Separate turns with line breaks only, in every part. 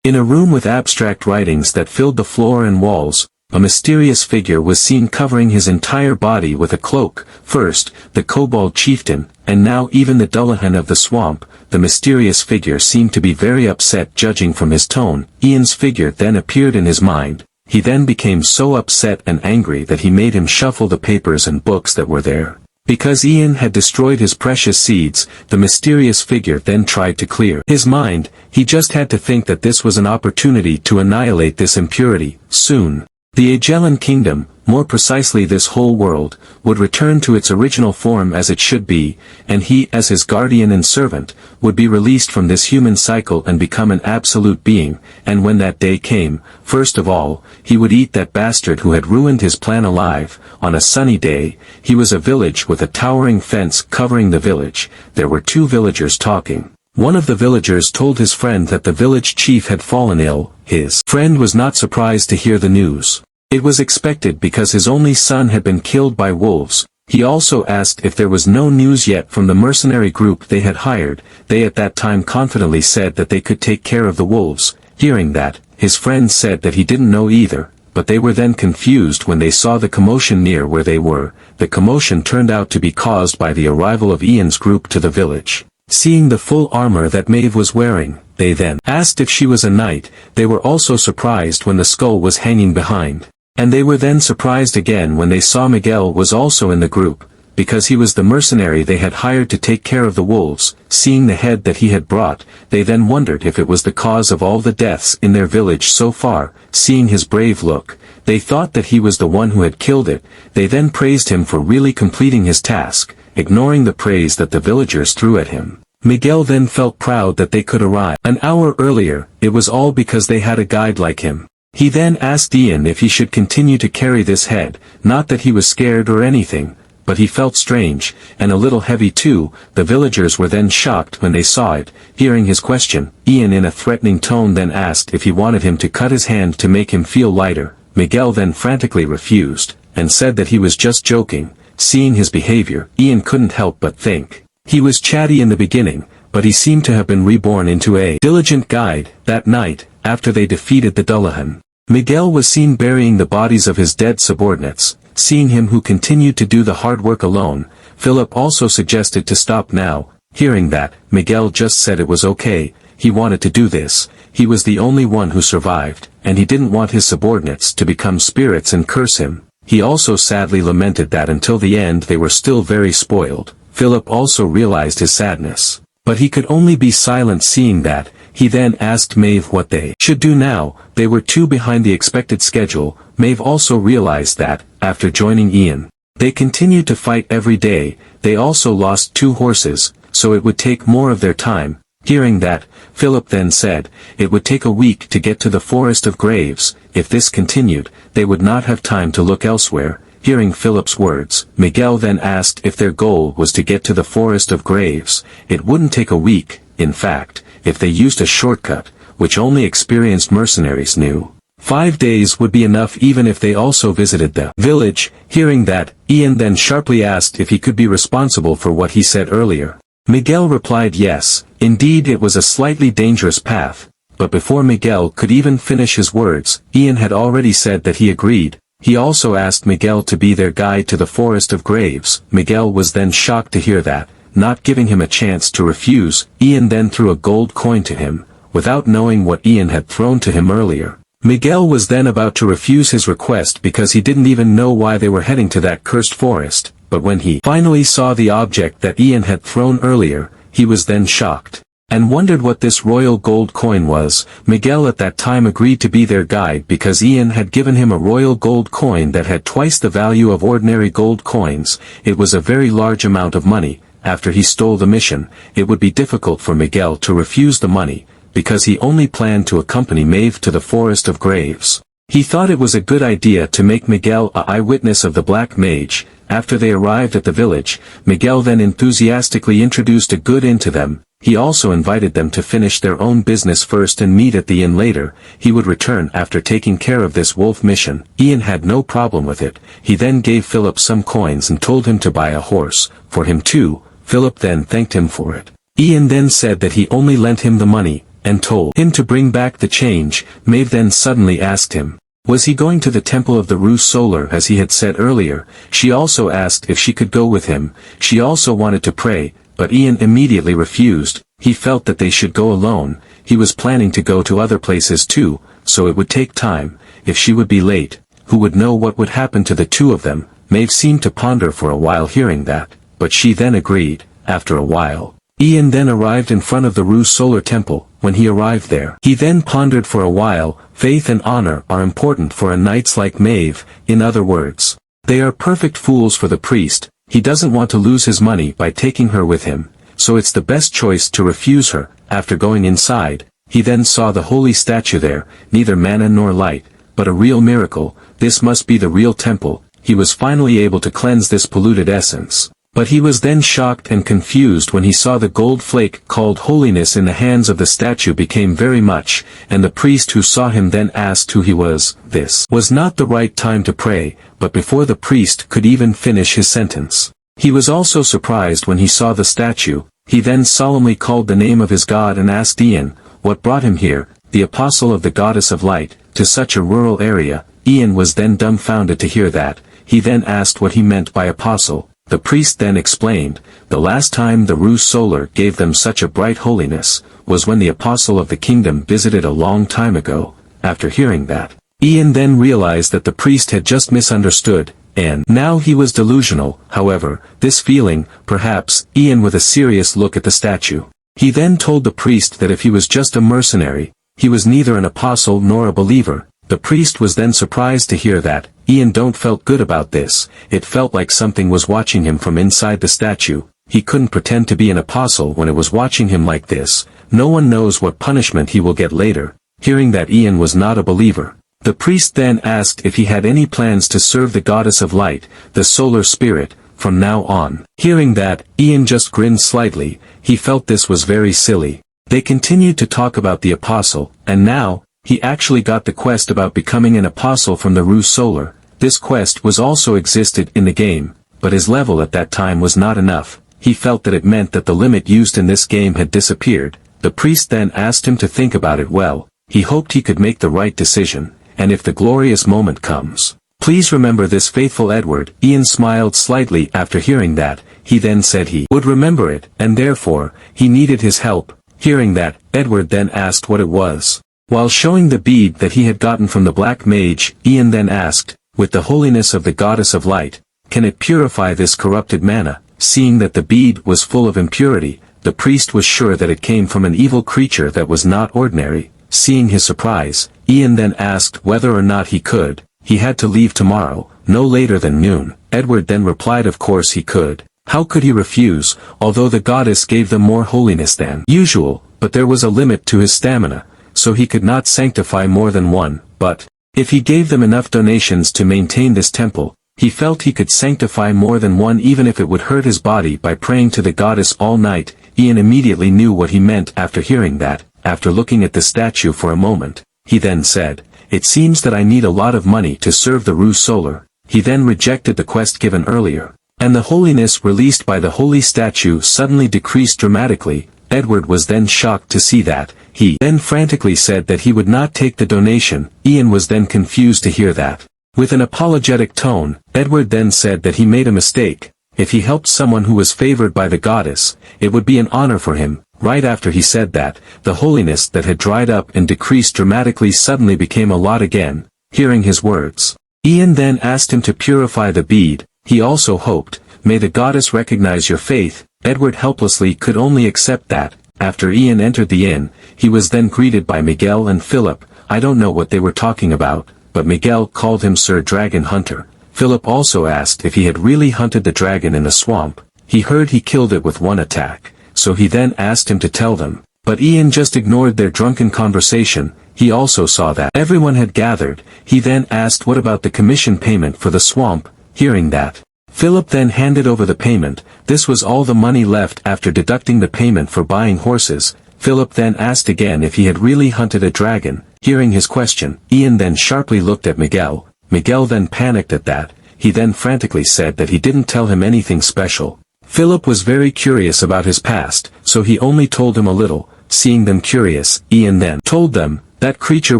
In a room with abstract writings that filled the floor and walls, a mysterious figure was seen covering his entire body with a cloak. First, the kobold chieftain, and now even the Deletion of the swamp. The mysterious figure seemed to be very upset judging from his tone. Ian's figure then appeared in his mind. He then became so upset and angry that he made him shuffle the papers and books that were there. Because Ian had destroyed his precious seeds, the mysterious figure then tried to clear his mind. He just had to think that this was an opportunity to annihilate this impurity. Soon, the Agellan kingdom, more precisely this whole world, would return to its original form as it should be, and he as his guardian and servant, would be released from this human cycle and become an absolute being. And when that day came, first of all, he would eat that bastard who had ruined his plan alive. On a sunny day, he was a village with a towering fence covering the village. There were two villagers talking. One of the villagers told his friend that the village chief had fallen ill. His friend was not surprised to hear the news. It was expected because his only son had been killed by wolves. He also asked if there was no news yet from the mercenary group they had hired. They at that time confidently said that they could take care of the wolves. Hearing that, his friend said that he didn't know either, but they were then confused when they saw the commotion near where they were. The commotion turned out to be caused by the arrival of Ian's group to the village. Seeing the full armor that Mave was wearing, they then asked if she was a knight. They were also surprised when the skull was hanging behind. And they were then surprised again when they saw Miguel was also in the group, because he was the mercenary they had hired to take care of the wolves. Seeing the head that he had brought, they then wondered if it was the cause of all the deaths in their village so far. Seeing his brave look, they thought that he was the one who had killed it. They then praised him for really completing his task, ignoring the praise that the villagers threw at him. Miguel then felt proud that they could arrive an hour earlier. It was all because they had a guide like him. He then asked Ian if he should continue to carry this head. Not that he was scared or anything, but he felt strange, and a little heavy too. The villagers were then shocked when they saw it. Hearing his question, Ian in a threatening tone then asked if he wanted him to cut his hand to make him feel lighter. Miguel then frantically refused, and said that he was just joking. Seeing his behavior, Ian couldn't help but think. He was chatty in the beginning, but he seemed to have been reborn into a diligent guide. That night, after they defeated the Deletion, Miguel was seen burying the bodies of his dead subordinates. Seeing him who continued to do the hard work alone, Philip also suggested to stop now. Hearing that, Miguel just said it was okay. He wanted to do this. He was the only one who survived, and he didn't want his subordinates to become spirits and curse him. He also sadly lamented that until the end they were still very spoiled. Philip also realized his sadness, but he could only be silent. Seeing that, he then asked Mave what they should do now. They were too behind the expected schedule. Mave also realized that, after joining Ian, they continued to fight every day. They also lost 2 horses, so it would take more of their time. Hearing that, Philip then said, it would take a week to get to the Forest of Graves. If this continued, they would not have time to look elsewhere. Hearing Philip's words, Miguel then asked if their goal was to get to the Forest of Graves. It wouldn't take a week. In fact, if they used a shortcut, which only experienced mercenaries knew, 5 days would be enough even if they also visited the village. Hearing that, Ian then sharply asked if he could be responsible for what he said earlier. Miguel replied yes, indeed it was a slightly dangerous path, but before Miguel could even finish his words, Ian had already said that he agreed. He also asked Miguel to be their guide to the Forest of Graves. Miguel was then shocked to hear that. Not giving him a chance to refuse, Ian then threw a gold coin to him, without knowing what Ian had thrown to him earlier. Miguel was then about to refuse his request because he didn't even know why they were heading to that cursed forest, but when he finally saw the object that Ian had thrown earlier, he was then shocked, and wondered what this royal gold coin was. Miguel at that time agreed to be their guide because Ian had given him a royal gold coin that had twice the value of ordinary gold coins. It was a very large amount of money. After he stole the mission, it would be difficult for Miguel to refuse the money, because he only planned to accompany Mave to the Forest of Graves. He thought it was a good idea to make Miguel an eyewitness of the Black Mage. After they arrived at the village, Miguel then enthusiastically introduced a good inn to them. He also invited them to finish their own business first and meet at the inn later. He would return after taking care of this wolf mission. Ian had no problem with it. He then gave Philip some coins and told him to buy a horse for him too. Philip then thanked him for it. Ian then said that he only lent him the money, and told him to bring back the change. Mave then suddenly asked him, was he going to the temple of the Rue Solar as he had said earlier? She also asked if she could go with him. She also wanted to pray, but Ian immediately refused. He felt that they should go alone. He was planning to go to other places too, so it would take time. If she would be late, who would know what would happen to the two of them? Mave seemed to ponder for a while hearing that, but she then agreed. After a while, Ian then arrived in front of the Rue Solar temple. When he arrived there, he then pondered for a while. Faith and honor are important for a knight like Mave. In other words, they are perfect fools for the priest. He doesn't want to lose his money by taking her with him, so it's the best choice to refuse her. After going inside, he then saw the holy statue there, neither mana nor light, but a real miracle. This must be the real temple. He was finally able to cleanse this polluted essence. But he was then shocked and confused when he saw the gold flake called holiness in the hands of the statue became very much, and the priest who saw him then asked who he was. This was not the right time to pray, but before the priest could even finish his sentence, he was also surprised when he saw the statue. He then solemnly called the name of his god and asked Ian, what brought him here, the apostle of the goddess of light, to such a rural area. Ian was then dumbfounded to hear that. He then asked what he meant by apostle. The priest then explained, the last time the Rue Solar gave them such a bright holiness, was when the apostle of the kingdom visited a long time ago. After hearing that, Ian then realized that the priest had just misunderstood, and now he was delusional. However, this feeling, perhaps, Ian with a serious look at the statue. He then told the priest that if he was just a mercenary, he was neither an apostle nor a believer. The priest was then surprised to hear that. Ian don't felt good about this. It felt like something was watching him from inside the statue. He couldn't pretend to be an apostle when it was watching him like this. No one knows what punishment he will get later. Hearing that Ian was not a believer, the priest then asked if he had any plans to serve the goddess of light, the solar spirit, from now on. Hearing that, Ian just grinned slightly. He felt this was very silly. They continued to talk about the apostle, and now, he actually got the quest about becoming an apostle from the Rue Solar. This quest was also existed in the game, but his level at that time was not enough. He felt that it meant that the limit used in this game had disappeared. The priest then asked him to think about it well. He hoped he could make the right decision, and if the glorious moment comes, please remember this, faithful Edward. Ian smiled slightly after hearing that. He then said he would remember it, and therefore, he needed his help. Hearing that, Edward then asked what it was. While showing the bead that he had gotten from the black mage, Ian then asked, with the holiness of the goddess of light, can it purify this corrupted mana? Seeing that the bead was full of impurity, the priest was sure that it came from an evil creature that was not ordinary. Seeing his surprise, Ian then asked whether or not he could. He had to leave tomorrow, no later than noon. Edward then replied of course he could. How could he refuse, although the goddess gave them more holiness than usual, but there was a limit to his stamina, so he could not sanctify more than one. But if he gave them enough donations to maintain this temple, he felt he could sanctify more than one even if it would hurt his body by praying to the goddess all night. Ian immediately knew what he meant after hearing that. After looking at the statue for a moment, he then said, it seems that I need a lot of money to serve the Rue Solar. He then rejected the quest given earlier, and the holiness released by the holy statue suddenly decreased dramatically. Edward was then shocked to see that. He then frantically said that he would not take the donation. Ian was then confused to hear that. With an apologetic tone, Edward then said that he made a mistake. If he helped someone who was favored by the goddess, it would be an honor for him. Right after he said that, the holiness that had dried up and decreased dramatically suddenly became a lot again. Hearing his words, Ian then asked him to purify the bead. He also hoped, may the goddess recognize your faith. Edward helplessly could only accept that. After Ian entered the inn, he was then greeted by Miguel and Philip. I don't know what they were talking about, but Miguel called him Sir Dragon Hunter. Philip also asked if he had really hunted the dragon in the swamp. He heard he killed it with one attack, so he then asked him to tell them. But Ian just ignored their drunken conversation. He also saw that everyone had gathered. He then asked what about the commission payment for the swamp. Hearing that, Philip then handed over the payment. This was all the money left after deducting the payment for buying horses. Philip then asked again if he had really hunted a dragon. Hearing his question, Ian then sharply looked at Miguel. Miguel then panicked at that. He then frantically said that he didn't tell him anything special. Philip was very curious about his past, so he only told him a little. seeing them curious. Ian then told them that creature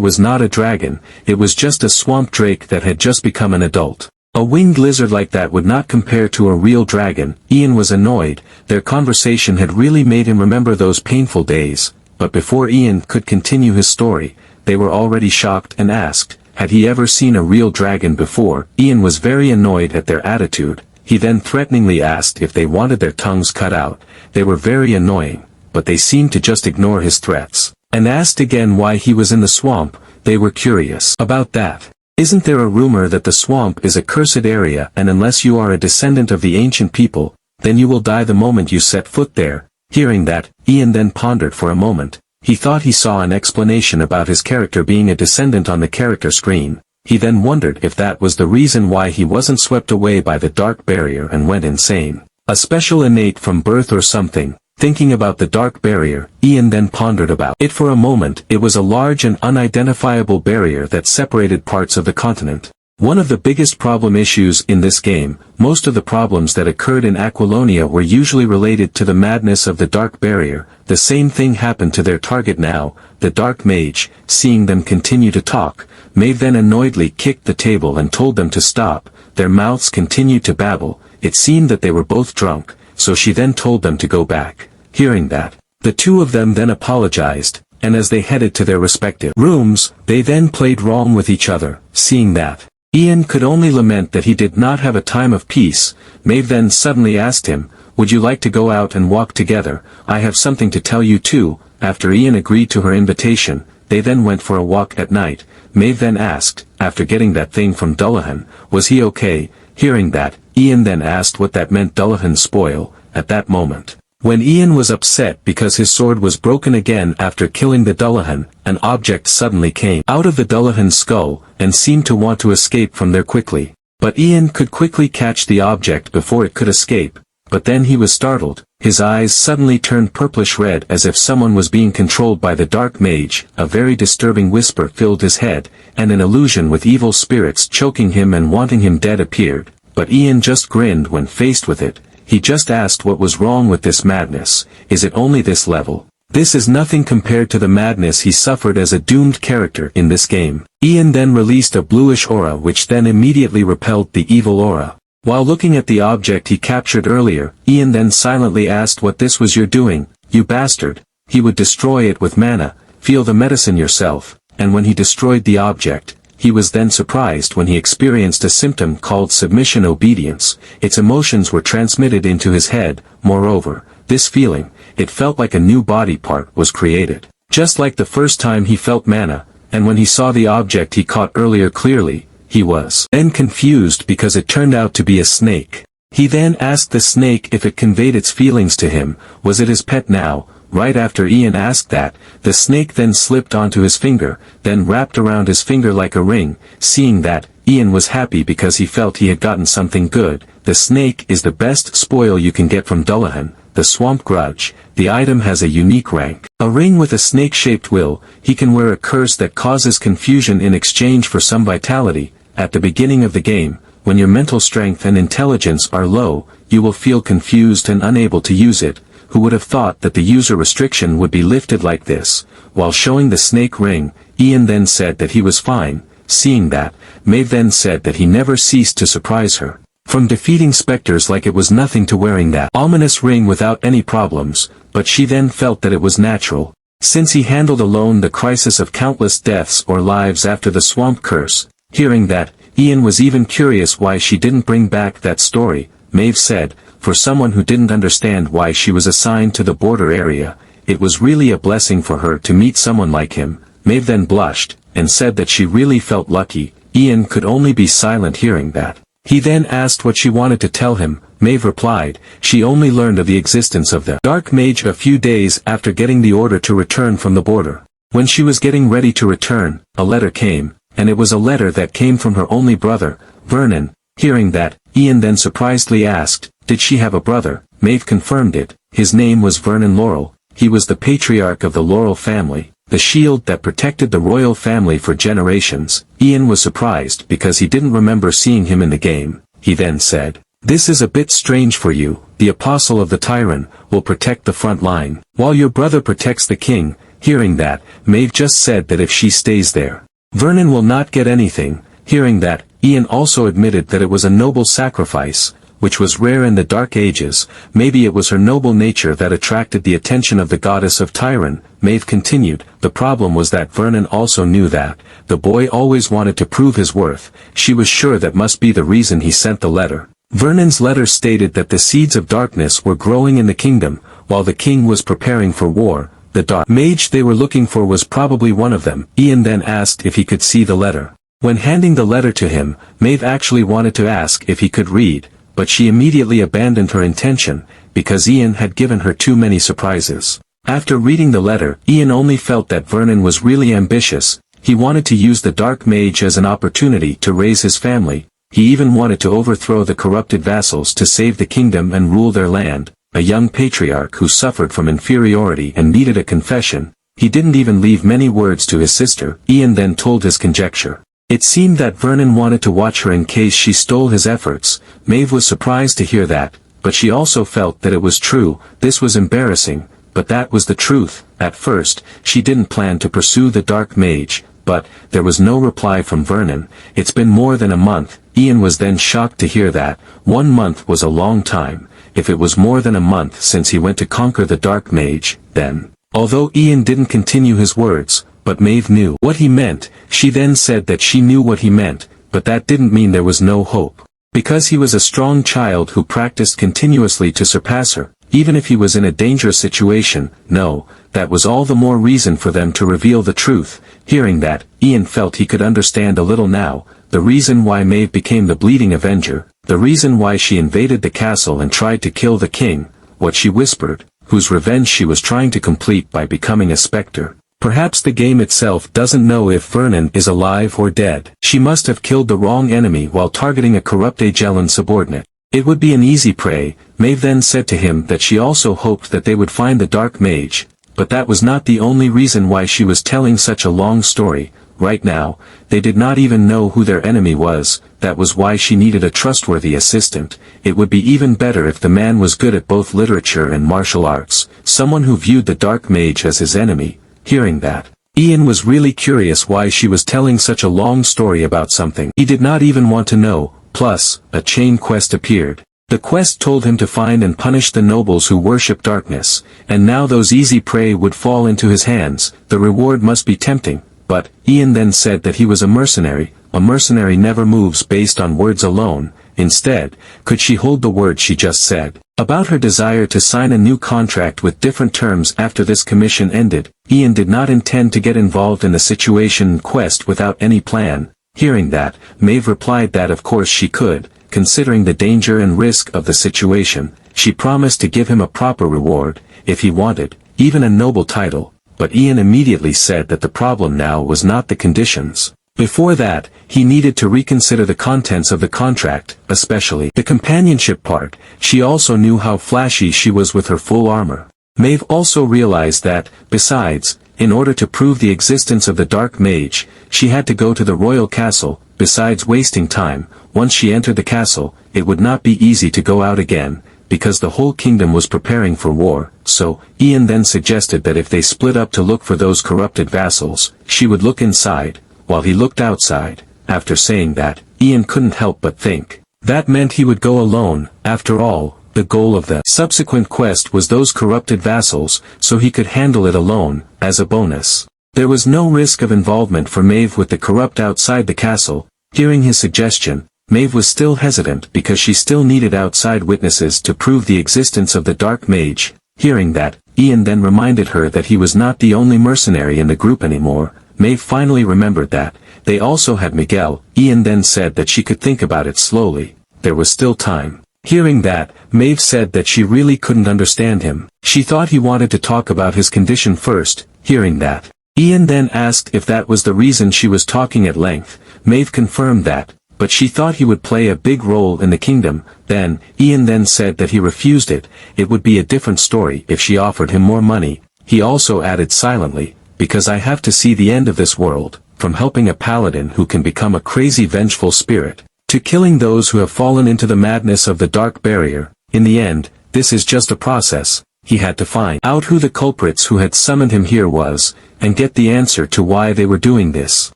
was not a dragon, it was just a swamp drake that had just become an adult. A winged lizard like that would not compare to a real dragon. Ian was annoyed, their conversation had really made him remember those painful days, but before Ian could continue his story, they were already shocked and asked, had he ever seen a real dragon before? Ian was very annoyed at their attitude. He then threateningly asked if they wanted their tongues cut out. They were very annoying, but they seemed to just ignore his threats, and asked again why he was in the swamp. They were curious about that. Isn't there a rumor that the swamp is a cursed area, and unless you are a descendant of the ancient people, then you will die the moment you set foot there? Hearing that, Ian then pondered for a moment. He thought he saw an explanation about his character being a descendant on the character screen. He then wondered if that was the reason why he wasn't swept away by the dark barrier and went insane. A special innate from birth or something. Thinking about the dark barrier, Ian then pondered about it for a moment. It was a large and unidentifiable barrier that separated parts of the continent. One of the biggest problem issues in this game, most of the problems that occurred in Aquilonia were usually related to the madness of the dark barrier. The same thing happened to their target now, the dark mage. Seeing them continue to talk, Mave then annoyedly kicked the table and told them to stop. Their mouths continued to babble. It seemed that they were both drunk, so she then told them to go back. Hearing that, the two of them then apologized, and as they headed to their respective rooms, they then played wrong with each other. Seeing that, Ian could only lament that he did not have a time of peace. Mave then suddenly asked him, would you like to go out and walk together? I have something to tell you too. After Ian agreed to her invitation, they then went for a walk at night. Mave then asked, after getting that thing from Deletion, was he okay? Hearing that, Ian then asked what that meant. Deletion spoil. At that moment, when Ian was upset because his sword was broken again after killing the Deletion, an object suddenly came out of the Deletion's skull, and seemed to want to escape from there quickly. But Ian could quickly catch the object before it could escape. But then he was startled. His eyes suddenly turned purplish red as if someone was being controlled by the dark mage. A very disturbing whisper filled his head, and an illusion with evil spirits choking him and wanting him dead appeared. But Ian just grinned when faced with it. He just asked what was wrong with this madness. Is it only this level? This is nothing compared to the madness he suffered as a doomed character in this game. Ian then released a bluish aura which then immediately repelled the evil aura. While looking at the object he captured earlier, Ian then silently asked what this was. You're doing, you bastard. He would destroy it with mana. Feel the medicine yourself. And when he destroyed the object, he was then surprised when he experienced a symptom called submission obedience. Its emotions were transmitted into his head. Moreover, this feeling, it felt like a new body part was created. Just like the first time he felt mana, and when he saw the object he caught earlier clearly, he was then confused because it turned out to be a snake. He then asked the snake if it conveyed its feelings to him. Was it his pet now? Right after Ian asked that, the snake then slipped onto his finger, then wrapped around his finger like a ring. Seeing that, Ian was happy because he felt he had gotten something good. The snake is the best spoil you can get from Deletion, the Swamp Grudge. The item has a unique rank. A ring with a snake-shaped will. He can wear a curse that causes confusion in exchange for some vitality. At the beginning of the game, when your mental strength and intelligence are low, you will feel confused and unable to use it. Who would have thought that the user restriction would be lifted like this? While showing the snake ring, Ian then said that he was fine. Seeing that, Mave then said that he never ceased to surprise her. From defeating specters like it was nothing to wearing that ominous ring without any problems, but she then felt that it was natural. Since he handled alone the crisis of countless deaths or lives after the swamp curse. Hearing that, Ian was even curious why she didn't bring back that story. Mave said, for someone who didn't understand why she was assigned to the border area, it was really a blessing for her to meet someone like him. Mave then blushed, and said that she really felt lucky. Ian could only be silent hearing that. He then asked what she wanted to tell him. Mave replied, she only learned of the existence of the dark mage a few days after getting the order to return from the border. When she was getting ready to return, a letter came, and it was a letter that came from her only brother, Vernon. Hearing that, Ian then surprisedly asked, did she have a brother? Mave confirmed it. His name was Vernon Laurel. He was the patriarch of the Laurel family, the shield that protected the royal family for generations. Ian was surprised because he didn't remember seeing him in the game. He then said, This is a bit strange for you. The apostle of the tyrant will protect the front line, while your brother protects the king. Hearing that, Mave just said that if she stays there, Vernon will not get anything. Hearing that, Ian also admitted that it was a noble sacrifice, which was rare in the Dark Ages. Maybe it was her noble nature that attracted the attention of the goddess of Tyron. Mave continued, the problem was that Vernon also knew that the boy always wanted to prove his worth. She was sure that must be the reason he sent the letter. Vernon's letter stated that the seeds of darkness were growing in the kingdom, while the king was preparing for war. The dark mage they were looking for was probably one of them. Ian then asked if he could see the letter. When handing the letter to him, Mave actually wanted to ask if he could read, but she immediately abandoned her intention, because Ian had given her too many surprises. After reading the letter, Ian only felt that Vernon was really ambitious. He wanted to use the dark mage as an opportunity to raise his family. He even wanted to overthrow the corrupted vassals to save the kingdom and rule their land. A young patriarch who suffered from inferiority and needed a confession. He didn't even leave many words to his sister. Ian then told his conjecture. It seemed that Vernon wanted to watch her in case she stole his efforts. Mave was surprised to hear that, but she also felt that it was true. This was embarrassing, but that was the truth. At first, she didn't plan to pursue the dark mage, but there was no reply from Vernon. It's been more than a month. Ian was then shocked to hear that. 1 month was a long time. If it was more than a month since he went to conquer the dark mage, then, although Ian didn't continue his words, but Mave knew what he meant. She then said that she knew what he meant, but that didn't mean there was no hope. Because he was a strong child who practiced continuously to surpass her, even if he was in a dangerous situation. No, that was all the more reason for them to reveal the truth. Hearing that, Ian felt he could understand a little now, the reason why Mave became the Bleeding Avenger, the reason why she invaded the castle and tried to kill the king, what she whispered, whose revenge she was trying to complete by becoming a specter. Perhaps the game itself doesn't know if Vernon is alive or dead. She must have killed the wrong enemy while targeting a corrupt Agellan subordinate. It would be an easy prey. Mave then said to him that she also hoped that they would find the dark mage, but that was not the only reason why she was telling such a long story. Right now, they did not even know who their enemy was. That was why she needed a trustworthy assistant. It would be even better if the man was good at both literature and martial arts, someone who viewed the dark mage as his enemy. Hearing that, Ian was really curious why she was telling such a long story about something he did not even want to know. Plus, a chain quest appeared. The quest told him to find and punish the nobles who worship darkness, and now those easy prey would fall into his hands. The reward must be tempting. But, Ian then said that he was a mercenary. A mercenary never moves based on words alone. Instead, could she hold the word she just said? About her desire to sign a new contract with different terms after this commission ended, Ian did not intend to get involved in the situation quest without any plan. Hearing that, Mave replied that of course she could, considering the danger and risk of the situation. She promised to give him a proper reward, if he wanted, even a noble title. But Ian immediately said that the problem now was not the conditions. Before that, he needed to reconsider the contents of the contract, especially the companionship part. She also knew how flashy she was with her full armor. Mave also realized that, besides, in order to prove the existence of the dark mage, she had to go to the royal castle. Besides wasting time, once she entered the castle, it would not be easy to go out again, because the whole kingdom was preparing for war. So, Ian then suggested that if they split up to look for those corrupted vassals, she would look inside, while he looked outside. After saying that, Ian couldn't help but think. That meant he would go alone. After all, the goal of the subsequent quest was those corrupted vassals, so he could handle it alone. As a bonus, there was no risk of involvement for Mave with the corrupt outside the castle. Hearing his suggestion, Mave was still hesitant because she still needed outside witnesses to prove the existence of the dark mage. Hearing that, Ian then reminded her that he was not the only mercenary in the group anymore. Mave finally remembered that they also had Miguel. Ian then said that she could think about it slowly. There was still time. Hearing that, Mave said that she really couldn't understand him. She thought he wanted to talk about his condition first. Hearing that, Ian then asked if that was the reason she was talking at length. Mave confirmed that, but she thought he would play a big role in the kingdom. Then, Ian then said that he refused it. It would be a different story if she offered him more money. He also added silently, because I have to see the end of this world, from helping a paladin who can become a crazy vengeful spirit, to killing those who have fallen into the madness of the dark barrier. In the end, this is just a process. He had to find out who the culprits who had summoned him here was, and get the answer to why they were doing this.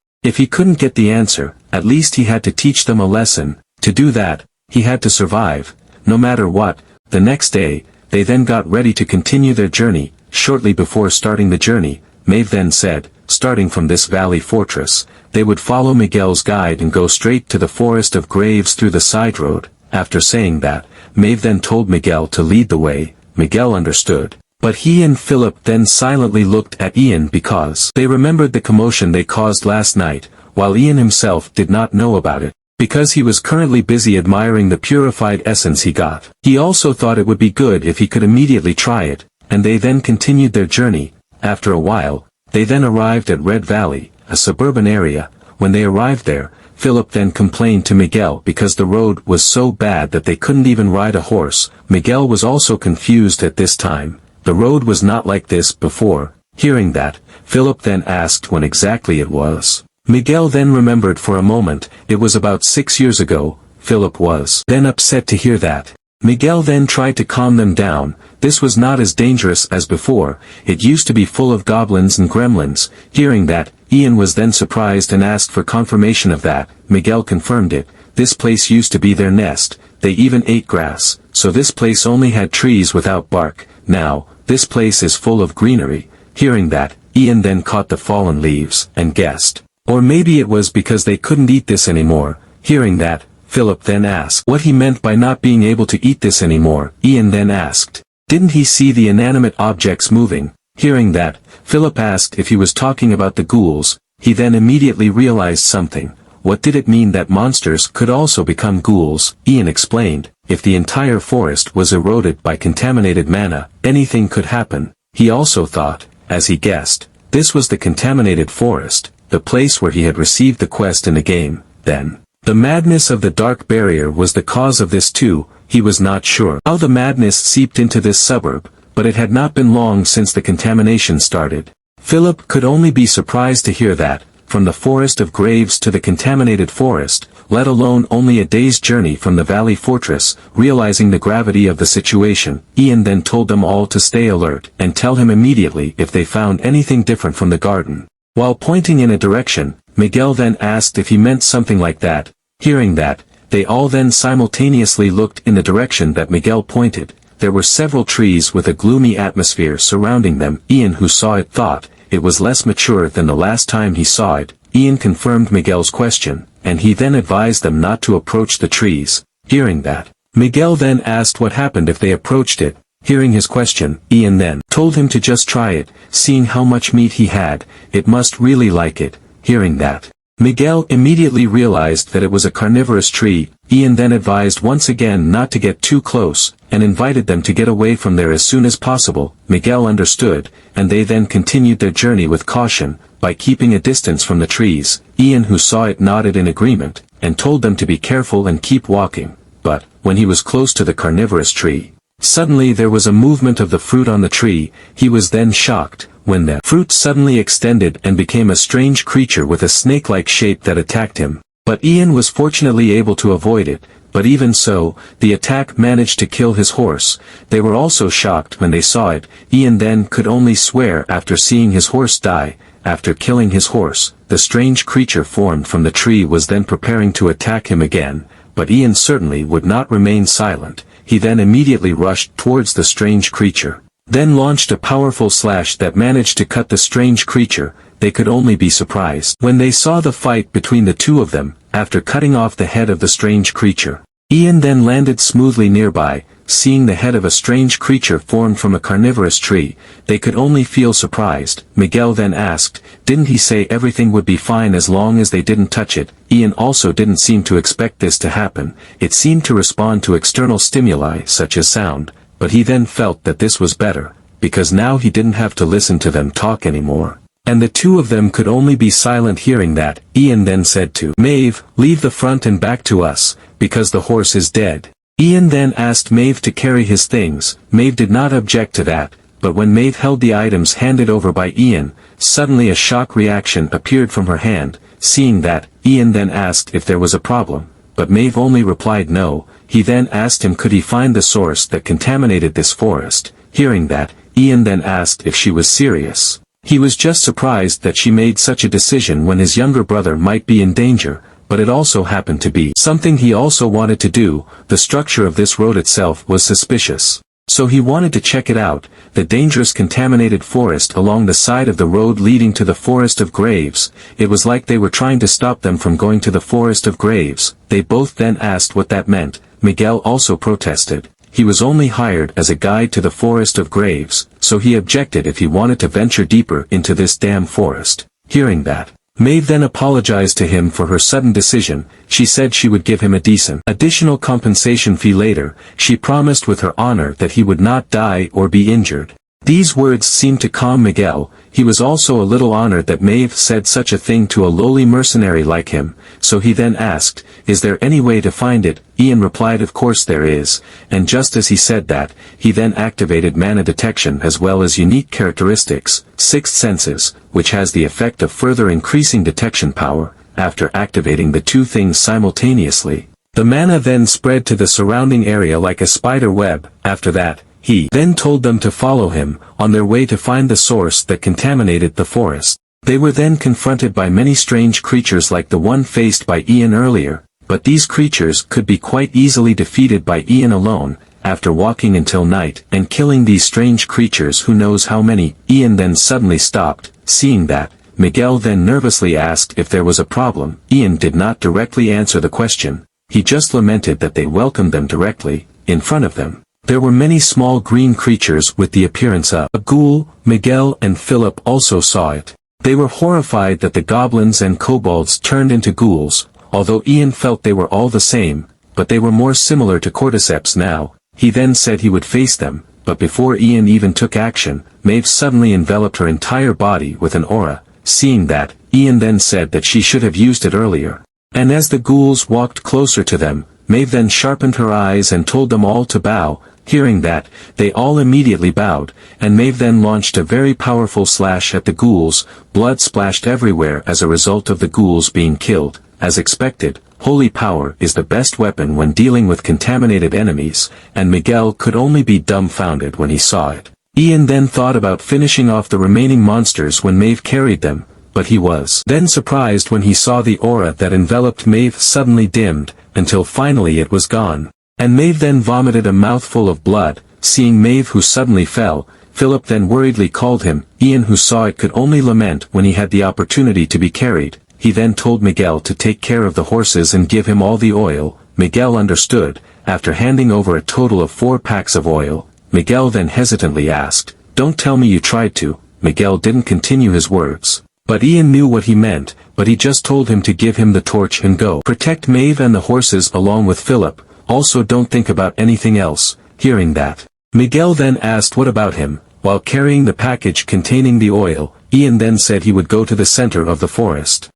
If he couldn't get the answer, at least he had to teach them a lesson. To do that, he had to survive, no matter what. The next day, they then got ready to continue their journey. Shortly before starting the journey, Mave then said, starting from this valley fortress, they would follow Miguel's guide and go straight to the forest of graves through the side road. After saying that, Mave then told Miguel to lead the way. Miguel understood. But he and Philip then silently looked at Ian because they remembered the commotion they caused last night, while Ian himself did not know about it, because he was currently busy admiring the purified essence he got. He also thought it would be good if he could immediately try it, and they then continued their journey. After a while, they then arrived at Red Valley, a suburban area. When they arrived there, Philip then complained to Miguel because the road was so bad that they couldn't even ride a horse. Miguel was also confused at this time. The road was not like this before. Hearing that, Philip then asked when exactly it was. Miguel then remembered for a moment. It was about 6 years ago. Philip was then upset to hear that. Miguel then tried to calm them down. This was not as dangerous as before. It used to be full of goblins and gremlins. Hearing that, Ian was then surprised and asked for confirmation of that. Miguel confirmed it. This place used to be their nest. They even ate grass. So this place only had trees without bark. Now, this place is full of greenery. Hearing that, Ian then caught the fallen leaves and guessed. Or maybe it was because they couldn't eat this anymore. Hearing that, Philip then asked what he meant by not being able to eat this anymore. Ian then asked, didn't he see the inanimate objects moving? Hearing that, Philip asked if he was talking about the ghouls. He then immediately realized something. What did it mean that monsters could also become ghouls? Ian explained, if the entire forest was eroded by contaminated mana, anything could happen. He also thought, as he guessed, this was the contaminated forest, the place where he had received the quest in the game. Then, the madness of the dark barrier was the cause of this too. He was not sure how the madness seeped into this suburb, but it had not been long since the contamination started. Philip could only be surprised to hear that, from the forest of graves to the contaminated forest, let alone only a day's journey from the valley fortress. Realizing the gravity of the situation, Ian then told them all to stay alert and tell him immediately if they found anything different from the garden. While pointing in a direction, Miguel then asked if he meant something like that. Hearing that, they all then simultaneously looked in the direction that Miguel pointed. There were several trees with a gloomy atmosphere surrounding them. Ian, who saw it, thought it was less mature than the last time he saw it. Ian confirmed Miguel's question, and he then advised them not to approach the trees. Hearing that, Miguel then asked what happened if they approached it. Hearing his question, Ian then told him to just try it. Seeing how much meat he had, it must really like it. Hearing that, Miguel immediately realized that it was a carnivorous tree. Ian then advised once again not to get too close, and invited them to get away from there as soon as possible. Miguel understood, and they then continued their journey with caution, by keeping a distance from the trees. Ian, who saw it, nodded in agreement, and told them to be careful and keep walking. But, when he was close to the carnivorous tree, suddenly there was a movement of the fruit on the tree. He was then shocked, when the fruit suddenly extended and became a strange creature with a snake-like shape that attacked him. But Ian was fortunately able to avoid it. But even so, the attack managed to kill his horse. They were also shocked when they saw it. Ian then could only swear after seeing his horse die. After killing his horse, the strange creature formed from the tree was then preparing to attack him again. But Ian certainly would not remain silent. He then immediately rushed towards the strange creature, then launched a powerful slash that managed to cut the strange creature. They could only be surprised when they saw the fight between the two of them. After cutting off the head of the strange creature, Ian then landed smoothly nearby. Seeing the head of a strange creature formed from a carnivorous tree, they could only feel surprised. Miguel then asked, didn't he say everything would be fine as long as they didn't touch it? Ian also didn't seem to expect this to happen. It seemed to respond to external stimuli such as sound, but he then felt that this was better, because now he didn't have to listen to them talk anymore. And the two of them could only be silent. Hearing that, Ian then said to Mave, leave the front and back to us, because the horse is dead. Ian then asked Mave to carry his things. Mave did not object to that, but when Mave held the items handed over by Ian, suddenly a shock reaction appeared from her hand. Seeing that, Ian then asked if there was a problem. but Mave only replied no. He then asked him could he find the source that contaminated this forest. Hearing that, Ian then asked if she was serious. He was just surprised that she made such a decision when his younger brother might be in danger, but it also happened to be something he also wanted to do. The structure of this road itself was suspicious. So he wanted to check it out, the dangerous contaminated forest along the side of the road leading to the Forest of Graves. It was like they were trying to stop them from going to the Forest of Graves. They both then asked what that meant. Miguel also protested. He was only hired as a guide to the Forest of Graves, so he objected if he wanted to venture deeper into this damn forest. Hearing that, Mave then apologized to him for her sudden decision. She said she would give him a decent additional compensation fee later. She promised with her honor that he would not die or be injured. These words seemed to calm Miguel. He was also a little honored that Mave said such a thing to a lowly mercenary like him, so he then asked, "Is there any way to find it?" Ian replied, "Of course there is," and just as he said that, he then activated mana detection as well as unique characteristics, sixth senses, which has the effect of further increasing detection power. After activating the two things simultaneously, the mana then spread to the surrounding area like a spider web. After that, he then told them to follow him, on their way to find the source that contaminated the forest. They were then confronted by many strange creatures like the one faced by Ian earlier, but these creatures could be quite easily defeated by Ian alone. After walking until night and killing these strange creatures who knows how many, Ian then suddenly stopped. Seeing that, Miguel then nervously asked if there was a problem. Ian did not directly answer the question. He just lamented that they welcomed them directly, in front of them. There were many small green creatures with the appearance of a ghoul. Miguel and Philip also saw it. They were horrified that the goblins and kobolds turned into ghouls, although Ian felt they were all the same, but they were more similar to cordyceps now. He then said he would face them, but before Ian even took action, Mave suddenly enveloped her entire body with an aura. Seeing that, Ian then said that she should have used it earlier. And as the ghouls walked closer to them, Mave then sharpened her eyes and told them all to bow. Hearing that, they all immediately bowed, and Mave then launched a very powerful slash at the ghouls. Blood splashed everywhere as a result of the ghouls being killed. As expected, holy power is the best weapon when dealing with contaminated enemies, and Miguel could only be dumbfounded when he saw it. Ian then thought about finishing off the remaining monsters when Mave carried them, but he was then surprised when he saw the aura that enveloped Mave suddenly dimmed, until finally it was gone. And Mave then vomited a mouthful of blood. Seeing Mave who suddenly fell, Philip then worriedly called him. Ian who saw it could only lament when he had the opportunity to be carried. He then told Miguel to take care of the horses and give him all the oil. Miguel understood. After handing over a total of 4 packs of oil, Miguel then hesitantly asked, "Don't tell me you tried to." Miguel didn't continue his words, but Ian knew what he meant, but he just told him to give him the torch and go protect Mave and the horses along with Philip. Also don't think about anything else. Hearing that, Miguel then asked what about him. While carrying the package containing the oil, Ian then said he would go to the center of the forest.